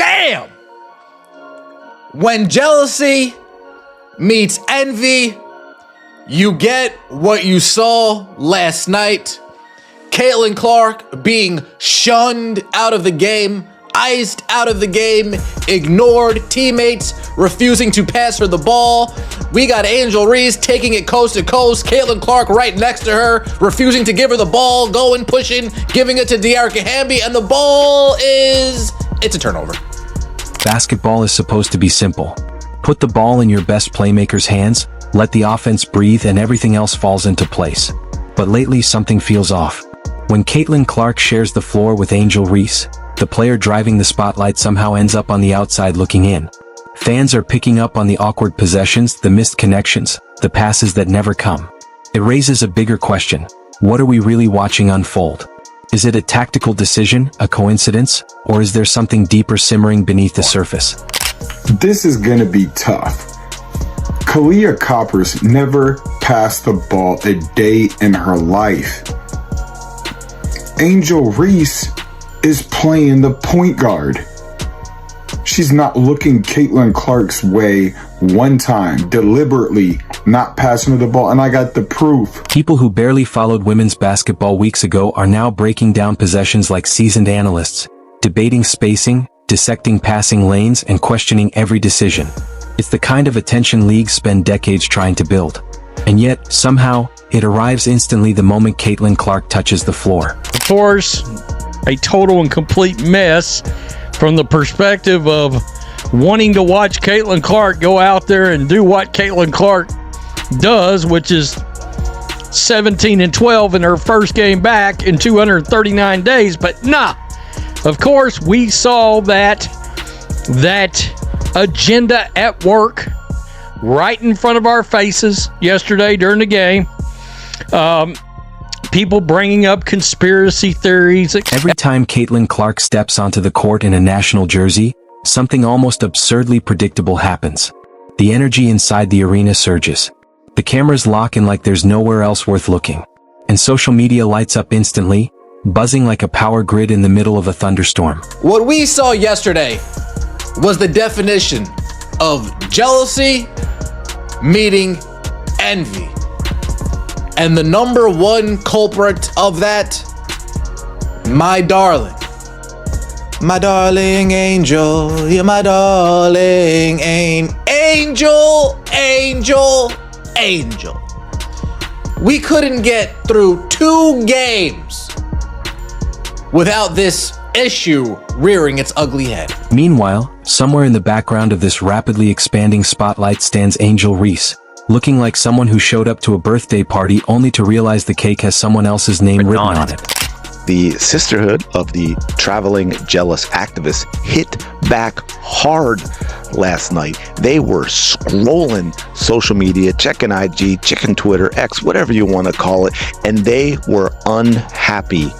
damn! When jealousy meets envy, you get what you saw last night. Caitlin Clark being shunned out of the game, iced out of the game, ignored, teammates refusing to pass her the ball. We got Angel Reese taking it coast to coast, Caitlin Clark right next to her, refusing to give her the ball, going, pushing, giving it to Dearica Hamby, and the ball it's a turnover. Basketball is supposed to be simple. Put the ball in your best playmaker's hands, let the offense breathe, and everything else falls into place. But lately, something feels off. When Caitlin Clark shares the floor with Angel Reese, the player driving the spotlight somehow ends up on the outside looking in. Fans are picking up on the awkward possessions, the missed connections, the passes that never come. It raises a bigger question. What are we really watching unfold? Is it a tactical decision, a coincidence, or is there something deeper simmering beneath the surface? This is gonna be tough. Kahleah Copper's never passed the ball a day in her life. Angel Reese is playing the point guard. She's not looking Caitlin Clark's way one time, deliberately not passing her the ball, and I got the proof. People who barely followed women's basketball weeks ago are now breaking down possessions like seasoned analysts, debating spacing, dissecting passing lanes, and questioning every decision. It's the kind of attention leagues spend decades trying to build. And yet, somehow, it arrives instantly the moment Caitlin Clark touches the floor. Of course, a total and complete mess from the perspective of wanting to watch Caitlin Clark go out there and do what Caitlin Clark does, which is 17-12 in her first game back in 239 days. But nah, of course, we saw that agenda at work right in front of our faces yesterday during the game. People bringing up conspiracy theories. Every time Caitlin Clark steps onto the court in a national jersey, something almost absurdly predictable happens. The energy inside the arena surges. The cameras lock in like there's nowhere else worth looking. And social media lights up instantly, buzzing like a power grid in the middle of a thunderstorm. What we saw yesterday was the definition of jealousy meeting envy. And the number one culprit of that, my darling angel, you're my darling angel. We couldn't get through 2 games without this issue rearing its ugly head. Meanwhile, somewhere in the background of this rapidly expanding spotlight stands Angel Reese, looking like someone who showed up to a birthday party only to realize the cake has someone else's name written on it. The sisterhood of the traveling jealous activists hit back hard last night. They were scrolling social media, checking IG, checking Twitter, X, whatever you want to call it, and they were unhappy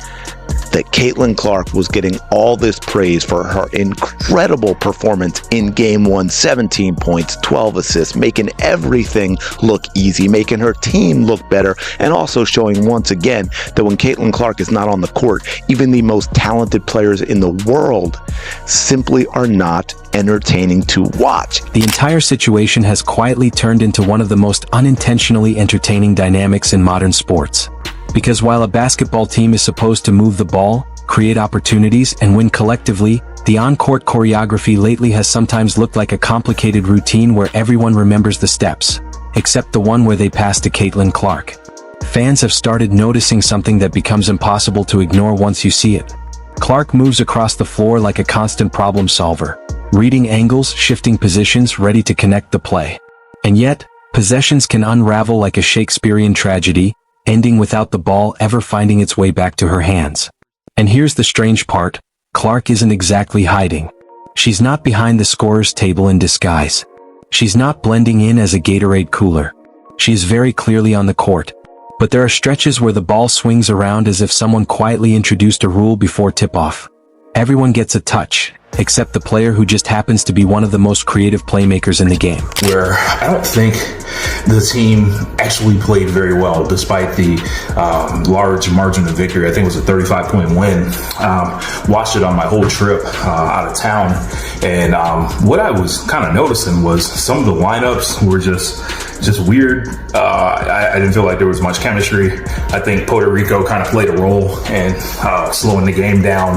that Caitlin Clark was getting all this praise for her incredible performance in Game 1, 17 points, 12 assists, making everything look easy, making her team look better, and also showing once again that when Caitlin Clark is not on the court, even the most talented players in the world simply are not entertaining to watch. The entire situation has quietly turned into one of the most unintentionally entertaining dynamics in modern sports. Because while a basketball team is supposed to move the ball, create opportunities, and win collectively, the on-court choreography lately has sometimes looked like a complicated routine where everyone remembers the steps, except the one where they pass to Caitlin Clark. Fans have started noticing something that becomes impossible to ignore once you see it. Clark moves across the floor like a constant problem solver, reading angles, shifting positions, ready to connect the play. And yet, possessions can unravel like a Shakespearean tragedy, ending without the ball ever finding its way back to her hands. And here's the strange part, Clark isn't exactly hiding. She's not behind the scorer's table in disguise. She's not blending in as a Gatorade cooler. She's very clearly on the court. But there are stretches where the ball swings around as if someone quietly introduced a rule before tip-off. Everyone gets a touch, except the player who just happens to be one of the most creative playmakers in the game. Where I don't think the team actually played very well, despite the large margin of victory. I think it was a 35-point win. Watched it on my whole trip out of town, and what I was kind of noticing was some of the lineups were just weird. I didn't feel like there was much chemistry. I think Puerto Rico kind of played a role in slowing the game down,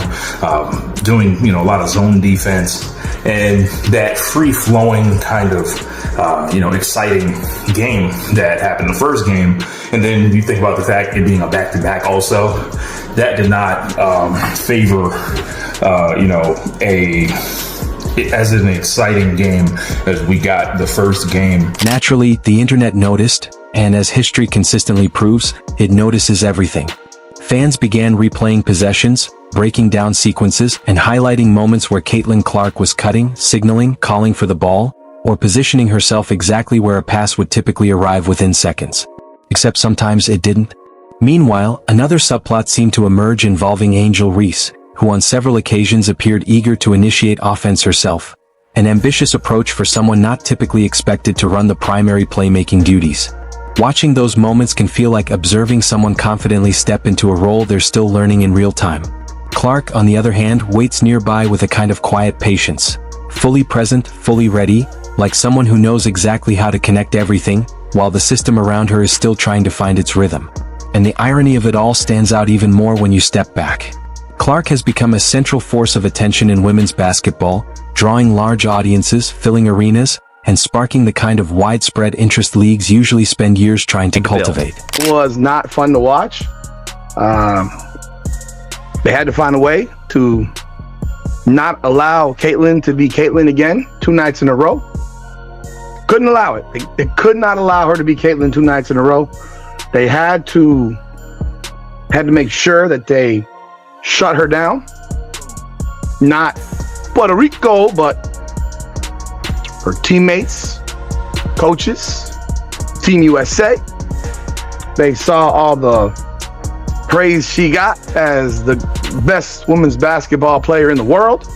doing a lot of zone defense, and that free-flowing kind of exciting game that happened the first game. And then you think about the fact it being a back-to-back also, that did not favor as an exciting game as we got the first game. Naturally, the internet noticed, and as history consistently proves, it notices everything. Fans began replaying possessions, breaking down sequences, and highlighting moments where Caitlin Clark was cutting, signaling, calling for the ball, or positioning herself exactly where a pass would typically arrive within seconds. Except sometimes it didn't. Meanwhile, another subplot seemed to emerge involving Angel Reese, who on several occasions appeared eager to initiate offense herself, an ambitious approach for someone not typically expected to run the primary playmaking duties. Watching those moments can feel like observing someone confidently step into a role they're still learning in real time. Clark, on the other hand, waits nearby with a kind of quiet patience, fully present, fully ready, like someone who knows exactly how to connect everything, while the system around her is still trying to find its rhythm. And the irony of it all stands out even more when you step back. Clark has become a central force of attention in women's basketball, drawing large audiences, filling arenas, and sparking the kind of widespread interest leagues usually spend years trying to cultivate. It was not fun to watch. They had to find a way to not allow Caitlin to be Caitlin again 2 nights in a row. Couldn't allow it. They could not allow her to be Caitlin 2 nights in a row. They had to make sure that they shut her down. Not Puerto Rico, but her teammates, coaches, Team USA. They saw all the praise she got as the best women's basketball player in the world.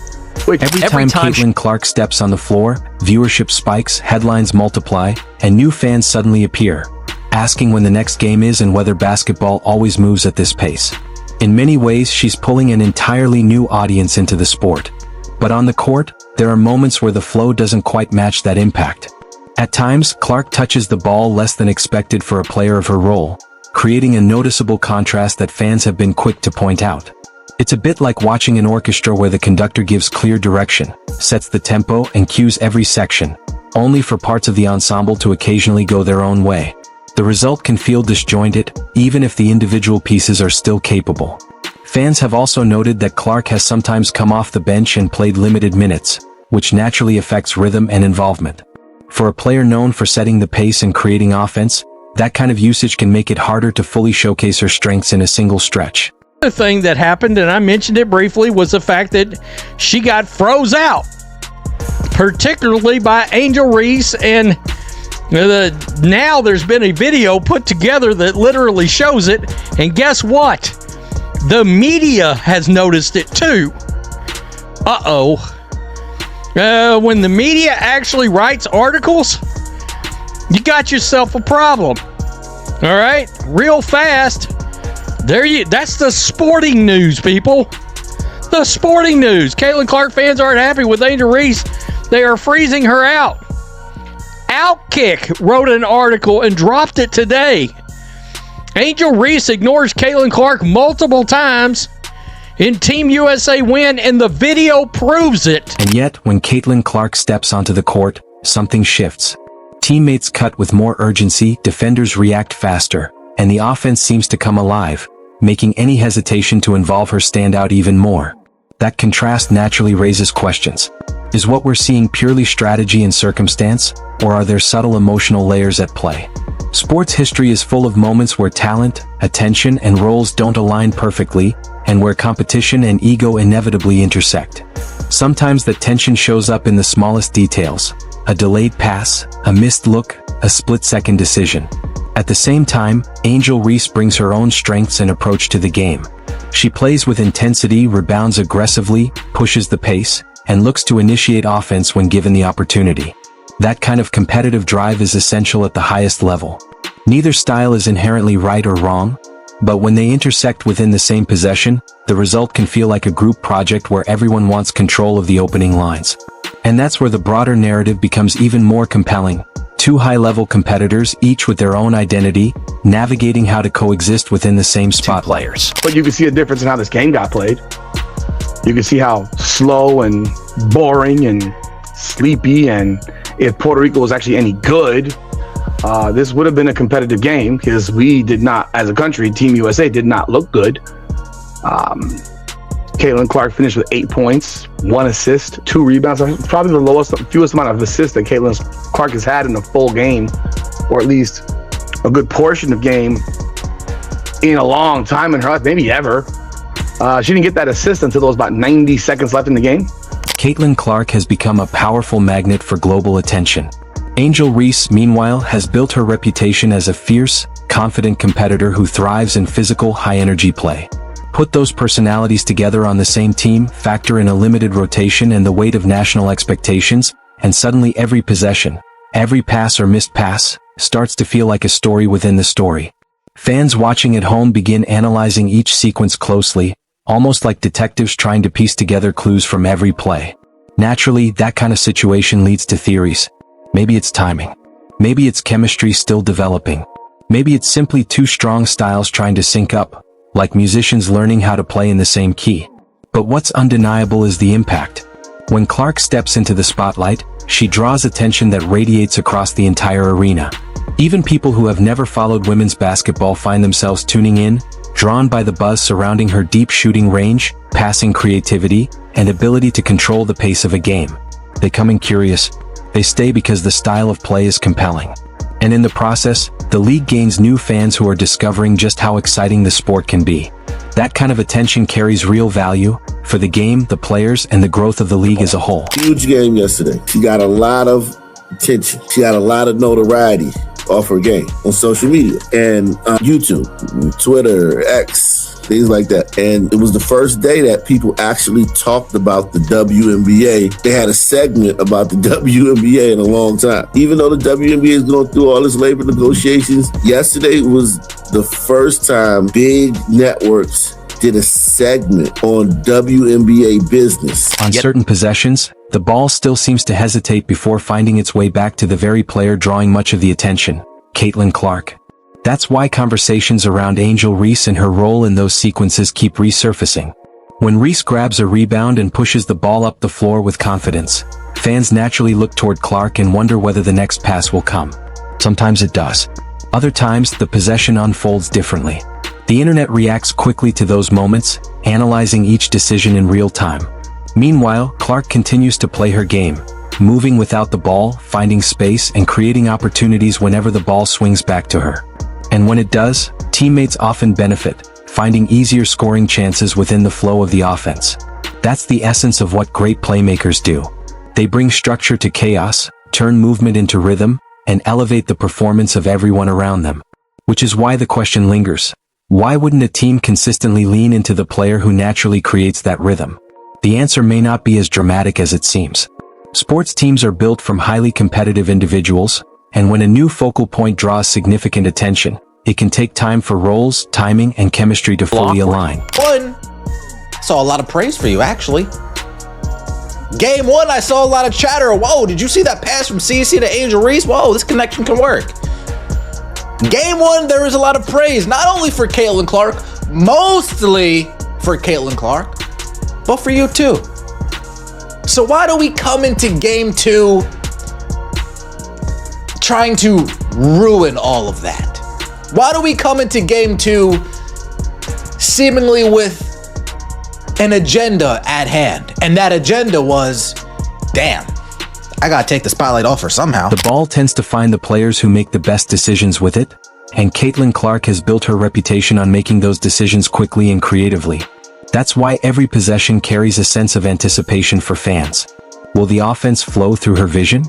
Every time Caitlin Clark steps on the floor, viewership spikes, headlines multiply, and new fans suddenly appear, asking when the next game is and whether basketball always moves at this pace. In many ways, she's pulling an entirely new audience into the sport. But on the court, there are moments where the flow doesn't quite match that impact. At times, Clark touches the ball less than expected for a player of her role, creating a noticeable contrast that fans have been quick to point out. It's a bit like watching an orchestra where the conductor gives clear direction, sets the tempo, and cues every section, only for parts of the ensemble to occasionally go their own way. The result can feel disjointed, even if the individual pieces are still capable. Fans have also noted that Clark has sometimes come off the bench and played limited minutes, which naturally affects rhythm and involvement. For a player known for setting the pace and creating offense, that kind of usage can make it harder to fully showcase her strengths in a single stretch. The thing that happened, and I mentioned it briefly, was the fact that she got froze out, particularly by Angel Reese, and now there's been a video put together that literally shows it, and guess what? The media has noticed it too. When the media actually writes articles, you got yourself a problem. All right, real fast. That's the sporting news, people. The sporting news. Caitlin Clark fans aren't happy with Angel Reese. They are freezing her out. Outkick wrote an article and dropped it today. Angel Reese ignores Caitlin Clark multiple times in Team USA win, and the video proves it. And yet, when Caitlin Clark steps onto the court, something shifts. Teammates cut with more urgency, defenders react faster, and the offense seems to come alive, making any hesitation to involve her stand out even more. That contrast naturally raises questions. Is what we're seeing purely strategy and circumstance, or are there subtle emotional layers at play? Sports history is full of moments where talent, attention, and roles don't align perfectly, and where competition and ego inevitably intersect. Sometimes the tension shows up in the smallest details: a delayed pass, a missed look, a split-second decision. At the same time, Angel Reese brings her own strengths and approach to the game. She plays with intensity, rebounds aggressively, pushes the pace, and looks to initiate offense when given the opportunity. That kind of competitive drive is essential at the highest level. Neither style is inherently right or wrong, but when they intersect within the same possession, the result can feel like a group project where everyone wants control of the opening lines. And that's where the broader narrative becomes even more compelling. Two high-level competitors, each with their own identity, navigating how to coexist within the same spotlight. But you can see a difference in how this game got played. You can see how slow and boring and sleepy, and if Puerto Rico was actually any good, this would have been a competitive game because we did not, as a country, Team USA did not look good. Caitlin Clark finished with 8 points, 1 assist, 2 rebounds. Probably the fewest amount of assists that Caitlin Clark has had in a full game, or at least a good portion of game in a long time in her life, maybe ever. She didn't get that assist until there was about 90 seconds left in the game. Caitlin Clark has become a powerful magnet for global attention. Angel Reese, meanwhile, has built her reputation as a fierce, confident competitor who thrives in physical, high-energy play. Put those personalities together on the same team, factor in a limited rotation and the weight of national expectations, and suddenly every possession, every pass or missed pass, starts to feel like a story within the story. Fans watching at home begin analyzing each sequence closely, almost like detectives trying to piece together clues from every play. Naturally, that kind of situation leads to theories. Maybe it's timing. Maybe it's chemistry still developing. Maybe it's simply two strong styles trying to sync up, like musicians learning how to play in the same key. But what's undeniable is the impact. When Clark steps into the spotlight, she draws attention that radiates across the entire arena. Even people who have never followed women's basketball find themselves tuning in, drawn by the buzz surrounding her deep shooting range, passing creativity, and ability to control the pace of a game. They come in curious. They stay because the style of play is compelling. And in the process, the league gains new fans who are discovering just how exciting the sport can be. That kind of attention carries real value for the game, the players, and the growth of the league as a whole. Huge game yesterday. She got a lot of attention. She got a lot of notoriety off her game on social media and YouTube, Twitter, X, things like that. And it was the first day that people actually talked about the WNBA. They had a segment about the WNBA in a long time. Even though the WNBA is going through all this labor negotiations, yesterday was the first time big networks did a segment on WNBA business. On certain possessions, the ball still seems to hesitate before finding its way back to the very player drawing much of the attention, Caitlin Clark. That's why conversations around Angel Reese and her role in those sequences keep resurfacing. When Reese grabs a rebound and pushes the ball up the floor with confidence, fans naturally look toward Clark and wonder whether the next pass will come. Sometimes it does. Other times, the possession unfolds differently. The internet reacts quickly to those moments, analyzing each decision in real time. Meanwhile, Clark continues to play her game, moving without the ball, finding space, and creating opportunities whenever the ball swings back to her. And when it does, teammates often benefit, finding easier scoring chances within the flow of the offense. That's the essence of what great playmakers do. They bring structure to chaos, turn movement into rhythm, and elevate the performance of everyone around them. Which is why the question lingers. Why wouldn't a team consistently lean into the player who naturally creates that rhythm? The answer may not be as dramatic as it seems. Sports teams are built from highly competitive individuals, and when a new focal point draws significant attention, it can take time for roles, timing, and chemistry to fully align. Saw a lot of praise for you, actually. Game 1, I saw a lot of chatter. Whoa, did you see that pass from CC to Angel Reese? Whoa, this connection can work. Game 1, there was a lot of praise, not only for Caitlin Clark, mostly for Caitlin Clark, but for you too. So why do we come into Game 2 trying to ruin all of that? Why do we come into Game 2 seemingly with an agenda at hand? And that agenda was, damn, I gotta take the spotlight off her somehow. The ball tends to find the players who make the best decisions with it, and Caitlin Clark has built her reputation on making those decisions quickly and creatively. That's why every possession carries a sense of anticipation for fans. Will the offense flow through her vision?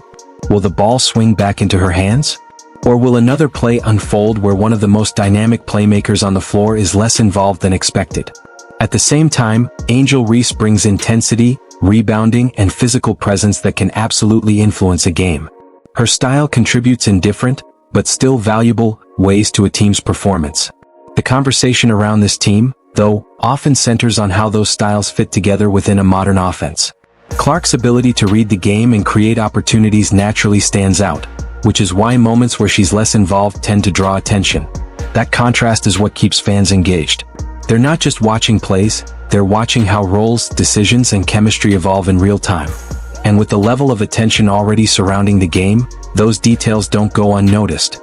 Will the ball swing back into her hands? Or will another play unfold where one of the most dynamic playmakers on the floor is less involved than expected? At the same time, Angel Reese brings intensity, rebounding, and physical presence that can absolutely influence a game. Her style contributes in different, but still valuable, ways to a team's performance. The conversation around this team, though, often centers on how those styles fit together within a modern offense. Clark's ability to read the game and create opportunities naturally stands out, which is why moments where she's less involved tend to draw attention. That contrast is what keeps fans engaged. They're not just watching plays, they're watching how roles, decisions, and chemistry evolve in real time. And with the level of attention already surrounding the game, those details don't go unnoticed.